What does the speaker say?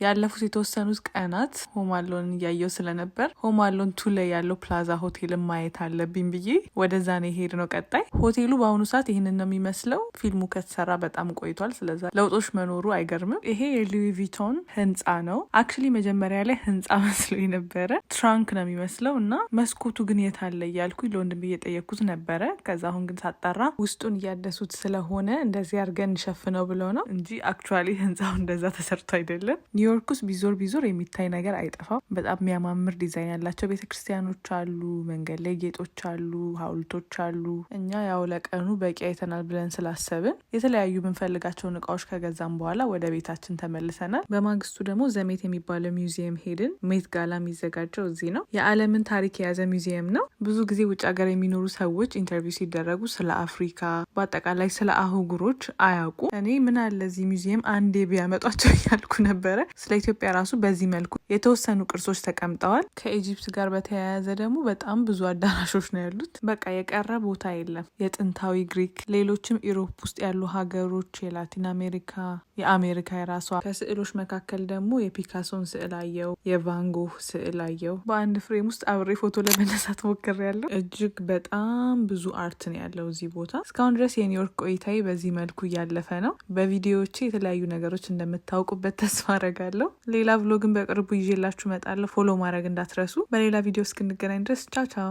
ያለፉት የተወሰኑት ቀናት ሆም አሎን እያየው ስለነበር ሆም አሎን 2 ላይ ያለው ፕላዛ ሆቴል ማየት አለብኝ ብዬ ወደዛ ነው ሄድ ነው። ቀጣይ ሆቴሉ በአሁኑ ሰዓት ይህንን ነው የሚመስለው። ፊልሙ ከተሰራ በጣም ቆይቷል። ስለዛ ለውጦች መኖሩ አይገርምም። ይሄ የሉዊ ቪቶን ህንፃ ነው። አክቹሊ መጀመሪያ ላይ ህንፃ መስሎ የነበረ ትራንክ ነው የሚመስለው እና መስኮቱ ግን የት አለ እያልኩኝ ለወንድም እየጠየኩት ነበረ። ከዛ አሁን ግን ሳጣራ ውስጡን እያደሱት ስለሆነ እንደዚህ አድርገን እንሸፍነው ብለው ነው እንጂ አክቹዋሊ ህንፃው እንደዛ ተሰርቶ አይደለም። ኒውዮርክ ውስጥ ቢዞር የሚታይ ነገር አይጠፋም። በጣም የሚያማምር ዲዛይን ያላቸው ቤተክርስቲያኖች አሉ፣ መንገድ ላይ ጌጦች አሉ፣ ሀውልቶች አሉ። እኛ ያው ለቀኑ በቂ አይተናል ብለን ስላሰብን የተለያዩ የምንፈልጋቸውን እቃዎች ከገዛም በኋላ ወደ ቤታችን ተመልሰናል። በማግስቱ ደግሞ ዘሜት የሚባለው ሚውዚየም ሄድን። ሜት ጋላ የሚዘጋጀው እዚህ ነው። የዓለምን ታሪክ የያዘ ሚውዚየም ነው። ብዙ ጊዜ ውጭ ሀገር የሚኖሩ ሰዎች ኢንተርቪው ሲደረጉ ስለ አፍሪካ በአጠቃላይ ስለ አህጉሮች አያውቁ። እኔ ምን አለ እዚህ ሚውዚየም አንዴ ቢያመጧቸው እያልኩ ነበረ። ስለ ኢትዮጵያ ራሱ በዚህ መልኩ የተወሰኑ ቅርሶች ተቀምጠዋል። ከኢጂፕት ጋር በተያያዘ ደግሞ በጣም ብዙ አዳራሾች ነው ያሉት። በቃ የቀረ ቦታ የለም። የጥንታዊ ግሪክ፣ ሌሎችም ኢሮፕ ውስጥ ያሉ ሀገሮች፣ የላቲን አሜሪካ፣ የአሜሪካ የራሷ። ከስዕሎች መካከል ደግሞ የፒካሶን ስዕል አየው፣ የቫንጎህ ስዕል አየው። በአንድ ፍሬም ውስጥ አብሬ ፎቶ ለመነሳት ሞክሬያለሁ። እጅግ በጣም ብዙ አርት ነው ያለው እዚህ ቦታ። እስካሁን ድረስ የኒውዮርክ ቆይታዬ በዚህ መልኩ እያለፈ ነው። በቪዲዮዎቼ የተለያዩ ነገሮች እንደምታውቁበት ተስፋ አረጋለሁ። ሌላ ቭሎግን በቅርቡ ይዤላችሁ እመጣለሁ። ፎሎ ማድረግ እንዳትረሱ። በሌላ ቪዲዮ እስክንገናኝ ድረስ ቻው ቻው።